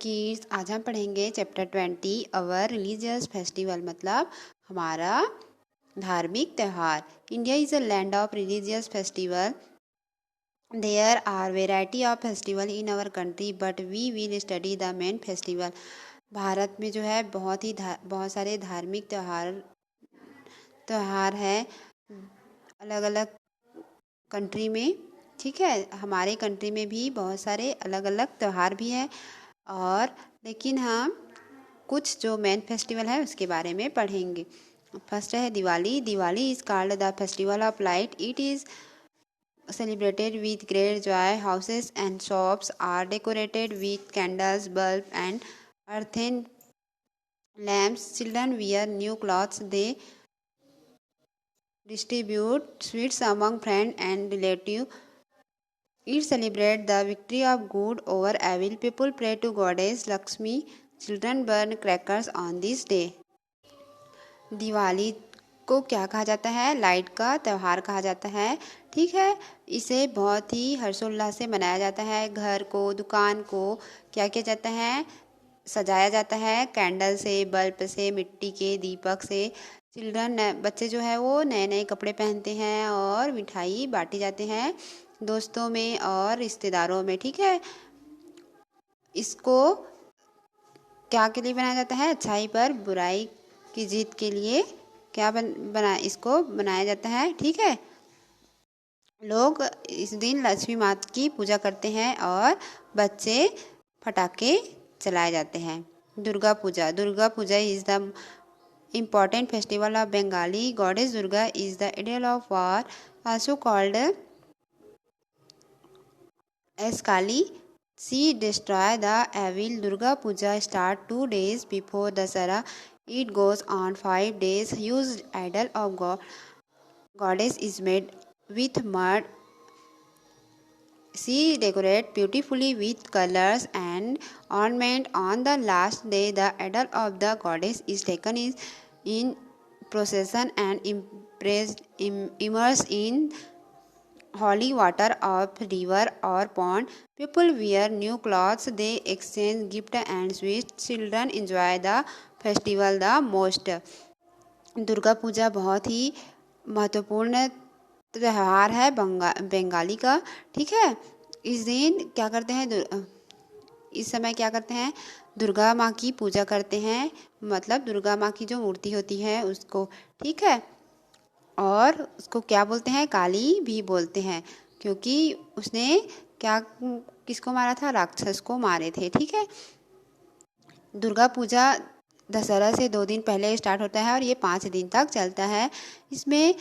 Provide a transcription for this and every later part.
Kids, आज हम पढ़ेंगे चैप्टर 20 अवर रिलीजियस फेस्टिवल, मतलब हमारा धार्मिक त्यौहार। India is a land of religious festival. There are variety of festival in our country but we will study the main festival. Bharat में जो है बहुत सारे धार्मिक त्यौहार है अलग अलग कंट्री में। ठीक है, हमारे कंट्री में भी बहुत सारे अलग अलग त्यौहार भी हैं, और लेकिन हम कुछ जो मेन फेस्टिवल है उसके बारे में पढ़ेंगे। फर्स्ट है Diwali. Diwali is called the festival of light. It is celebrated with great joy. Houses and shops are decorated with candles, bulbs, and earthen lamps. Children wear new clothes. They distribute sweets among friends and relatives. It celebrates the victory of good over evil. People pray to goddess Lakshmi. Children burn crackers on this day. Diwali को क्या कहा जाता है? Light का त्यौहार कहा जाता है। ठीक है, इसे बहुत ही हर्षोल्लास से मनाया जाता है। घर को, दुकान को क्या किया जाता है? सजाया जाता है कैंडल से, बल्ब से, मिट्टी के दीपक से। बच्चे जो है वो नए नए कपड़े पहनते हैं और मिठाई बांटी जाते हैं दोस्तों में और रिश्तेदारों में। ठीक है, इसको क्या के लिए बनाया जाता है? अच्छाई पर बुराई की जीत के लिए इसको बनाया जाता है। ठीक है, लोग इस दिन लक्ष्मी माता की पूजा करते हैं और बच्चे पटाखे चलाए जाते हैं। Durga Puja. Durga Puja is the important festival of Bengali. Goddess Durga is the idol of war, also called as Kali. She destroy the evil. Durga Puja start 2 days before Dasara. It goes on 5 days. Used idol of goddess is made with mud. She decorate beautifully with colors and ornament. On the last day, the idol of the goddess is taken in procession and immersed in holy water of river or pond. People wear new clothes. They exchange gift and sweets. Children enjoy the festival the most. Durga Puja बहुत ही महत्वपूर्ण त्यौहार है बंगाली का। ठीक है, इस दिन क्या करते हैं? इस समय क्या करते हैं? दुर्गा माँ की पूजा करते हैं, मतलब दुर्गा माँ की जो मूर्ति होती है उसको। ठीक है, और उसको क्या बोलते हैं? काली भी बोलते हैं, क्योंकि उसने किसको मारा था? राक्षस को मारे थे। ठीक है, दुर्गा पूजा दशहरा से 2 दिन पहले स्टार्ट होता है और ये 5 दिन तक चलता है। इसमें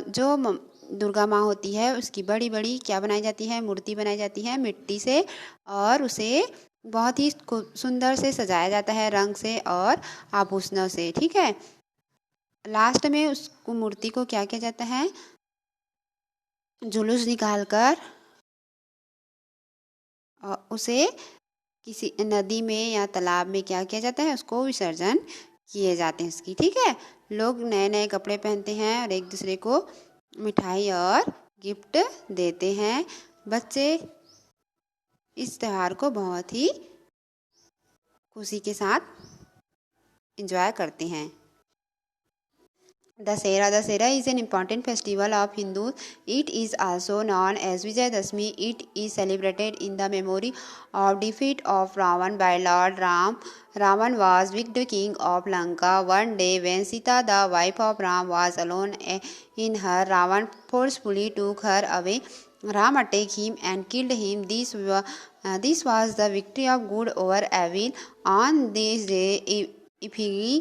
जो दुर्गा माँ होती है उसकी बड़ी बड़ी क्या बनाई जाती है? मूर्ति बनाई जाती है मिट्टी से, और उसे बहुत ही सुंदर से सजाया जाता है रंग से और आभूषणों से। ठीक है, लास्ट में उस मूर्ति को क्या किया जाता है? जुलूस निकालकर उसे किसी नदी में या तालाब में क्या किया जाता है? उसको विसर्जन किए जाते हैं उसकी। ठीक है, लोग नए नए कपड़े पहनते हैं और एक दूसरे को मिठाई और गिफ्ट देते हैं। बच्चे इस त्यौहार को बहुत ही खुशी के साथ एंजॉय करते हैं। Dasera. Dasera is an important festival of Hindus. It is also known as Vijayadashmi. It is celebrated in the memory of defeat of Ravan by Lord Ram. Ravan was wicked king of Lanka. One day when Sita, the wife of Ram, was alone in her, Ravan forcefully took her away. Ram attacked him and killed him. This was the victory of good over evil. On this day, effigy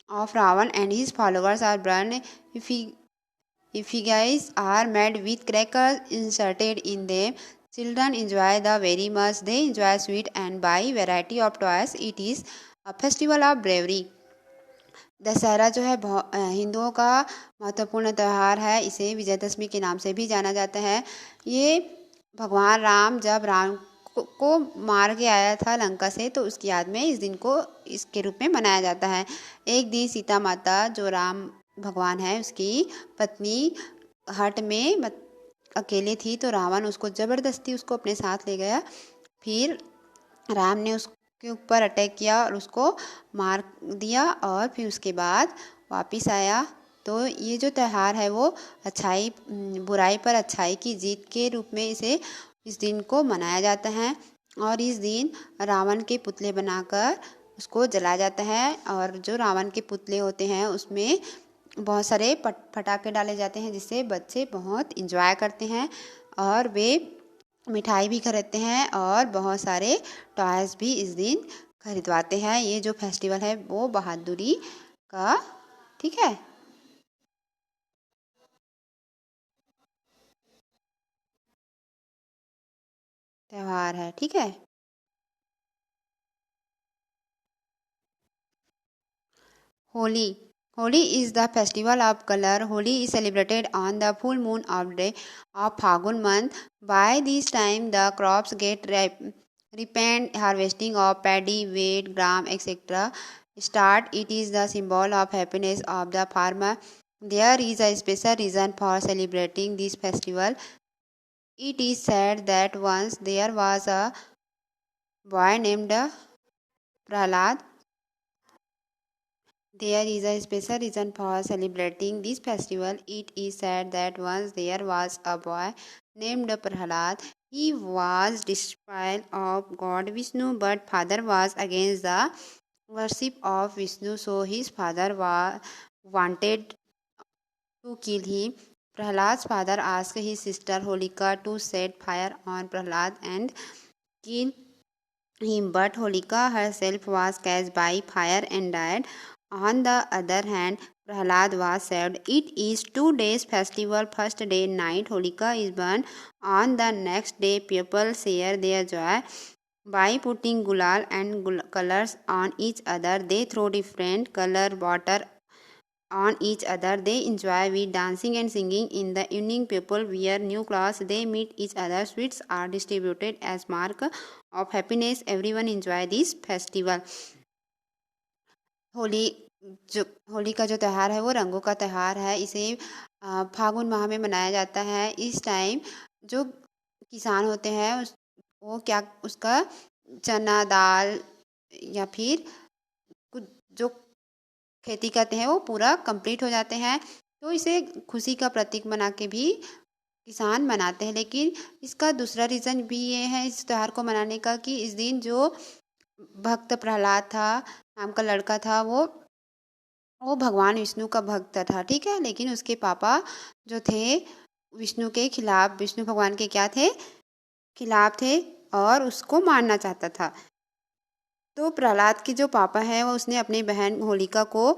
of Ravan and his followers are burned. Effigies are made with crackers inserted in them. Children enjoy the very much. They enjoy sweet and buy variety of toys. It is a festival of bravery. Dussehra जो है हिंदुओं का महत्वपूर्ण त्यौहार है। इसे विजयदशमी के नाम से भी जाना जाता है। ये भगवान राम जब राम को मार के आया था लंका से, तो उसकी याद में इस दिन को इसके रूप में मनाया जाता है। एक दिन सीता माता, जो राम भगवान है उसकी पत्नी, हट में अकेले थी, तो रावण उसको ज़बरदस्ती अपने साथ ले गया। फिर राम ने के ऊपर अटैक किया और उसको मार दिया और फिर उसके बाद वापस आया। तो ये जो त्यौहार है वो बुराई पर अच्छाई की जीत के रूप में इस दिन को मनाया जाता है। और इस दिन रावण के पुतले बनाकर उसको जलाया जाता है। और जो रावण के पुतले होते हैं उसमें बहुत सारे पटाखे डाले जाते हैं, जिससे बच्चे बहुत इंजॉय करते हैं और वे मिठाई भी खरीदते हैं और बहुत सारे टॉयज भी इस दिन खरीदवाते हैं। ये जो फेस्टिवल है वो बहादुरी का, ठीक है, त्योहार है, ठीक है। Holi. Holi is the festival of color. Holi is celebrated on the full moon of day of Phagun month. By this time, the crops get ripened. Harvesting of paddy, wheat, gram, etc. start. It is the symbol of happiness of the farmer. There is a special reason for celebrating this festival. It is said that once there was a boy named Prahlad. There is a special reason for celebrating this festival. It is said that once there was a boy named Prahlad. He was disciple of God Vishnu, but father was against the worship of Vishnu, so his father wanted to kill him. Prahlad's father asked his sister Holika to set fire on Prahlad and kill him, but Holika herself was catched by fire and died. On the other hand, Prahlad was saved. It is 2 days festival. First day night Holika is burned. On the next day, people share their joy by putting gulal and colors on each other. They throw different color water on each other. They enjoy with dancing and singing. In the evening, people wear new clothes. They meet each other. Sweets are distributed as mark of happiness. Everyone enjoy this festival. Holi Holi का जो त्यौहार है वो रंगों का त्यौहार है। इसे फागुन माह में मनाया जाता है। इस टाइम जो किसान होते हैं वो क्या उसका चना दाल या फिर कुछ जो खेती करते हैं वो पूरा कंप्लीट हो जाते हैं। तो इसे खुशी का प्रतीक बना के भी किसान मनाते हैं। लेकिन इसका दूसरा रीज़न भी ये है इस त्यौहार को मनाने का कि इस दिन जो भक्त प्रहलाद था नाम का लड़का था वो भगवान विष्णु का भक्त था, ठीक है। लेकिन उसके पापा जो थे विष्णु के खिलाफ, विष्णु भगवान के क्या थे, खिलाफ थे और उसको मारना चाहता था। तो प्रहलाद के जो पापा हैं वो उसने अपनी बहन होलिका को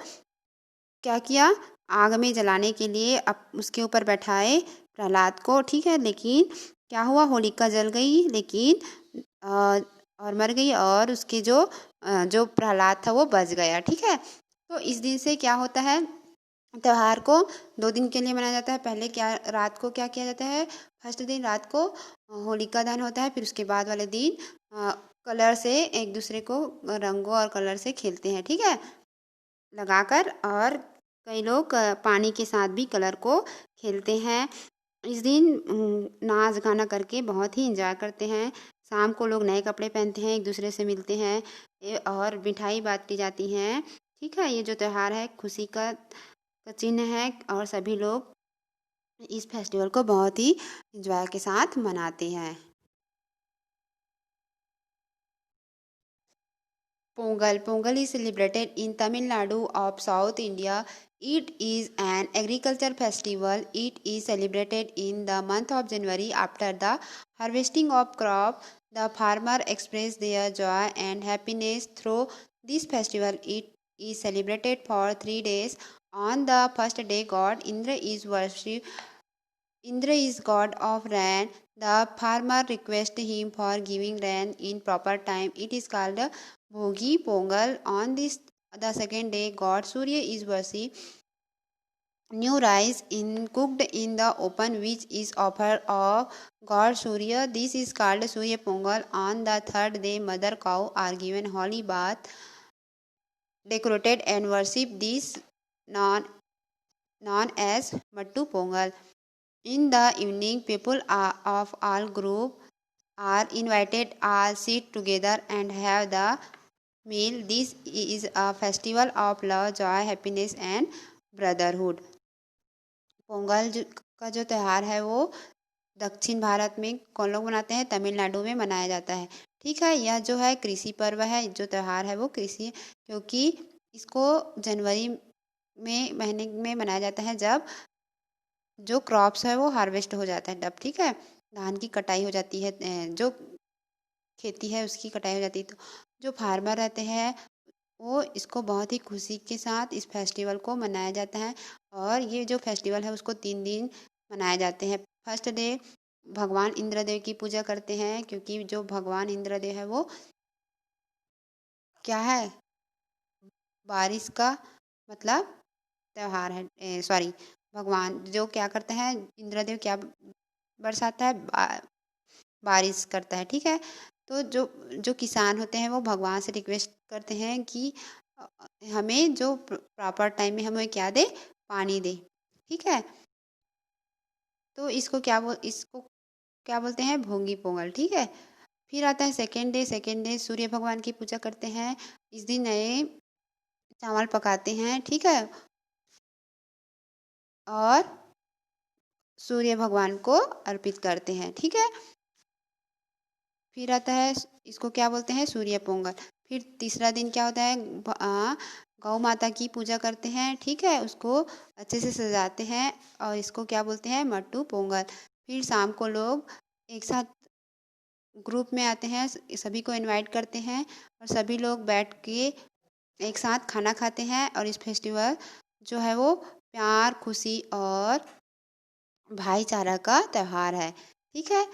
क्या किया, आग में जलाने के लिए उसके ऊपर बैठाए प्रहलाद को, ठीक है। लेकिन क्या हुआ, होलिका जल गई लेकिन और मर गई और उसके जो प्रहलाद था वो बच गया, ठीक है। तो इस दिन से क्या होता है, त्यौहार को 2 दिन के लिए मनाया जाता है। पहले रात को क्या किया जाता है, फर्स्ट दिन रात को होलिका दहन होता है। फिर उसके बाद वाले दिन कलर से एक दूसरे को रंगों और कलर से खेलते हैं, ठीक है, लगाकर। और कई लोग पानी के साथ भी कलर को खेलते हैं। इस दिन नाच गाना करके बहुत ही इंजॉय करते हैं। शाम को लोग नए कपड़े पहनते हैं, एक दूसरे से मिलते हैं और मिठाई बांटी जाती हैं, ठीक है। ये जो त्यौहार है खुशी का चिन्ह है और सभी लोग इस फेस्टिवल को बहुत ही इंजॉय के साथ मनाते हैं। Pongal. Pongal is celebrated in Tamil Nadu of South India. It is an agriculture festival. It is celebrated in the month of January after the harvesting of crop. The farmer express their joy and happiness through this festival. It is celebrated for 3 days. On the first day, God Indra is worshipped. Indra is god of rain. The farmer requests him for giving rain in proper time. It is called Bhogi Pongal. On the second day, God Surya is worshipped. New rice cooked in the open, which is offered of God Surya. This is called Surya Pongal. On the third day, mother cow are given holy bath, decorated and worshipped. This known as Mattu Pongal. In the evening, people of all groups are invited, all sit together and have the meal. This is a festival of love, joy, happiness and brotherhood. Pongal का जो त्यौहार है वो दक्षिण भारत में कौन लोग मनाते हैं? तमिलनाडु में मनाया जाता है। ठीक है, यह जो है कृषि पर्व है, जो त्यौहार है वो कृषि, क्योंकि इसको जनवरी में महीने में मनाया जाता है जब जो क्रॉप्स है वो हार्वेस्ट हो जाता है तब। ठीक है, धान की कटाई हो जाती है, जो खेती है उसकी कटाई हो जाती है। तो जो फार्मर रहते हैं वो इसको बहुत ही खुशी के साथ इस फेस्टिवल को मनाया जाता है। और ये जो फेस्टिवल है उसको 3 दिन मनाए जाते हैं। फर्स्ट डे भगवान इंद्रदेव की पूजा करते हैं, क्योंकि जो भगवान इंद्रदेव है वो क्या है? बारिश का मतलब त्यौहार है। सॉरी, भगवान जो क्या करते हैं, इंद्रदेव क्या बरसाता है? बारिश करता है। ठीक है, तो जो जो किसान होते हैं वो भगवान से रिक्वेस्ट करते हैं कि हमें जो प्रॉपर टाइम में हमें क्या दे? पानी दे। ठीक है, तो इसको क्या बोलते हैं? भोगी पोंगल। ठीक है, फिर आता है सेकेंड डे। सेकेंड डे सूर्य भगवान की पूजा करते हैं। इस दिन नए चावल पकाते हैं। ठीक है, और सूर्य भगवान को अर्पित करते हैं। ठीक है, फिर आता है, इसको क्या बोलते हैं? सूर्य पोंगल। फिर तीसरा दिन क्या होता है? गौ माता की पूजा करते हैं। ठीक है, उसको अच्छे से सजाते हैं और इसको क्या बोलते हैं? मट्टू पोंगल। फिर शाम को लोग एक साथ ग्रुप में आते हैं, सभी को इनवाइट करते हैं और सभी लोग बैठ के एक साथ खाना खाते हैं। और इस फेस्टिवल जो है वो प्यार, खुशी और भाईचारा का त्यौहार है। ठीक है,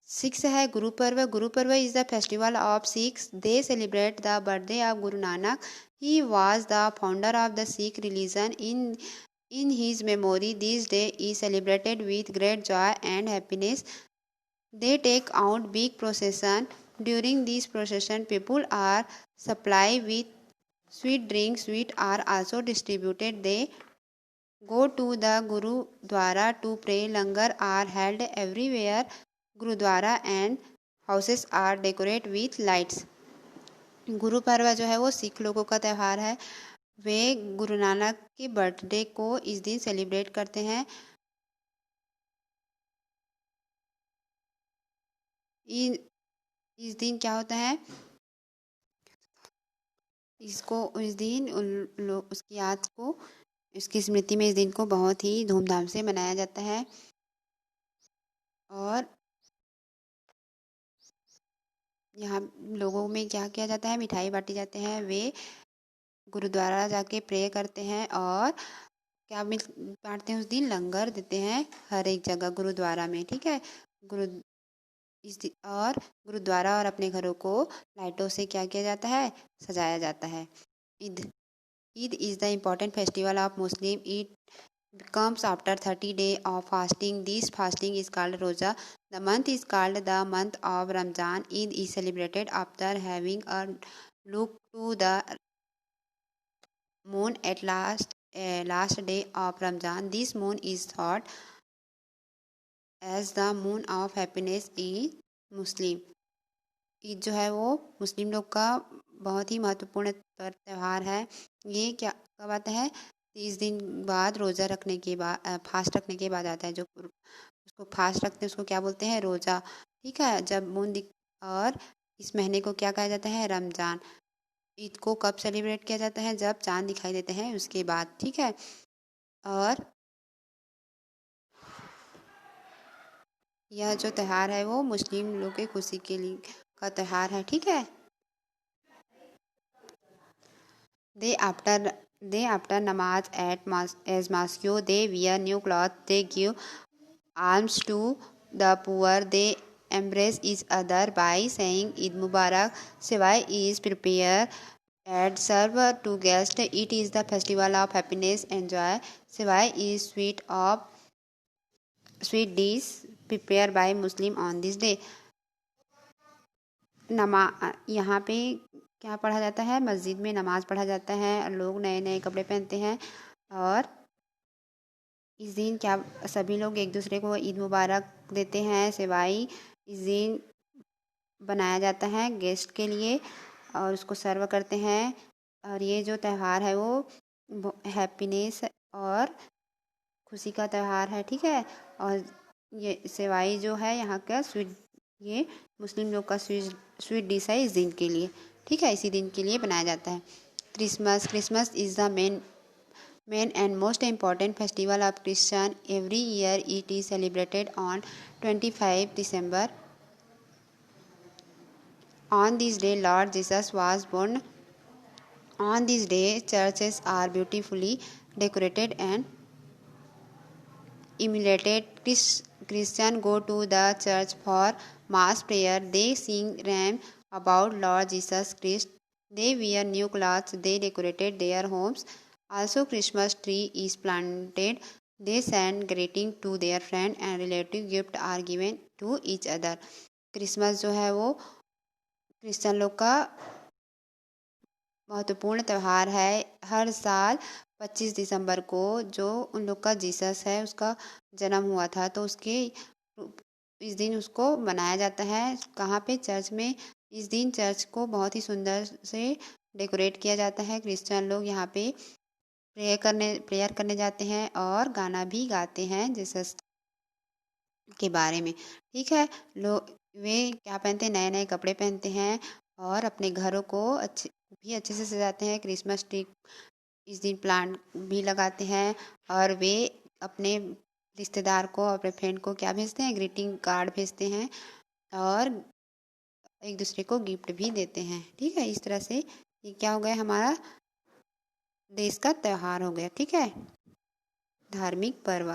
सिक्स है गुरु Parv. Guru Parv is the festival of Sikhs. They celebrate the birthday of Guru Nanak. He was the founder of the Sikh religion. In his memory, this day is celebrated with great joy and happiness. They take out big procession. During this procession, people are supplied with sweet drinks. Sweet are also distributed. They go to the Gurudwara to pray. Langar are held everywhere. Gurudwara and houses are decorated with lights. Guru Parv जो है वो सिख लोगों का त्यौहार है। वे गुरु नानक के birthday को इस दिन सेलिब्रेट करते हैं। इस दिन क्या होता है? इस दिन उसकी याद को, उसकी स्मृति में इस दिन को बहुत ही धूमधाम से मनाया जाता है। और यहाँ लोगों में क्या किया जाता है? मिठाई बांटी जाते हैं। वे गुरुद्वारा जाके प्रे करते हैं और क्या मिल बांटते हैं? उस दिन लंगर देते हैं हर एक जगह गुरुद्वारा में। ठीक है, गुरु और गुरुद्वारा और अपने घरों को लाइटों से क्या किया जाता है? सजाया जाता है। Eid is the important festival of Muslim. Eid comes after 30 days of fasting. This fasting is called Roza. The month is called the month of Ramzan. Eid is celebrated after having a look to the moon at last day of Ramzan. This moon is thought as the moon of happiness in Muslim. Eid जो है वो मुस्लिम लोग का बहुत ही महत्वपूर्ण त्यौहार है। ये क्या कब आता है? 30 दिन बाद रोज़ा रखने के बाद, फास्ट रखने के बाद आता है। जो उसको फास्ट रखते हैं उसको क्या बोलते हैं? रोज़ा। ठीक है, जब मून दिख, और इस महीने को क्या कहा जाता है? रमज़ान। ईद को कब सेलिब्रेट किया जाता है? जब चाँद दिखाई देते हैं उसके बाद। ठीक है, और यह जो त्यौहार है वो मुस्लिम लोग के खुशी के लिए का त्यौहार है। ठीक है, They after namaz as mosque, they wear new clothes, they give alms to the poor, they embrace each other by saying Eid Mubarak. Sevai is prepared and served to guests. It is the festival of happiness and joy. Sevai is sweet dish prepared by Muslim on this day. यहाँ पे क्या पढ़ा जाता है? मस्जिद में नमाज़ पढ़ा जाता है। लोग नए नए कपड़े पहनते हैं और इस दिन क्या सभी लोग एक दूसरे को ईद मुबारक देते हैं। सेवाई इस दिन बनाया जाता है गेस्ट के लिए और उसको सर्व करते हैं। और ये जो त्यौहार है वो हैप्पीनेस और खुशी का त्यौहार है, ठीक है। और ये सेवाई जो है यहाँ का स्वीट, ये मुस्लिम लोग का स्वीट डिश है इस दिन के लिए, ठीक है, इसी दिन के लिए बनाया जाता है। Christmas is the main and most important festival of Christian. Every year it is celebrated on 25 December. On this day Lord Jesus was born. On this day churches are beautifully decorated and illuminated. Christians go to the church for mass prayer. They sing rhymes about Lord Jesus Christ. They wear new clothes. They decorated their homes. Also Christmas tree is planted. They send greeting to their friend and relative. Gifts are given to each other. Christmas जो है वो Christian लोग का महत्वपूर्ण त्यौहार है। हर साल 25 दिसंबर को जो उन लोग का जीसस है उसका जन्म हुआ था, तो उसके इस दिन उसको मनाया जाता है। कहाँ पे? चर्च में। इस दिन चर्च को बहुत ही सुंदर से डेकोरेट किया जाता है। क्रिश्चियन लोग यहाँ पे प्रेयर करने जाते हैं और गाना भी गाते हैं जीसस के बारे में, ठीक है। लोग वे क्या पहनते हैं? नए नए कपड़े पहनते हैं और अपने घरों को अच्छे से सजाते हैं। क्रिसमस ट्री इस दिन प्लांट भी लगाते हैं और वे अपने रिश्तेदार को, अपने फ्रेंड को क्या भेजते हैं? ग्रीटिंग कार्ड भेजते हैं और एक दूसरे को गिफ्ट भी देते हैं, ठीक है। इस तरह से ये क्या हो गया? हमारा देश का त्यौहार हो गया, ठीक है, धार्मिक पर्व।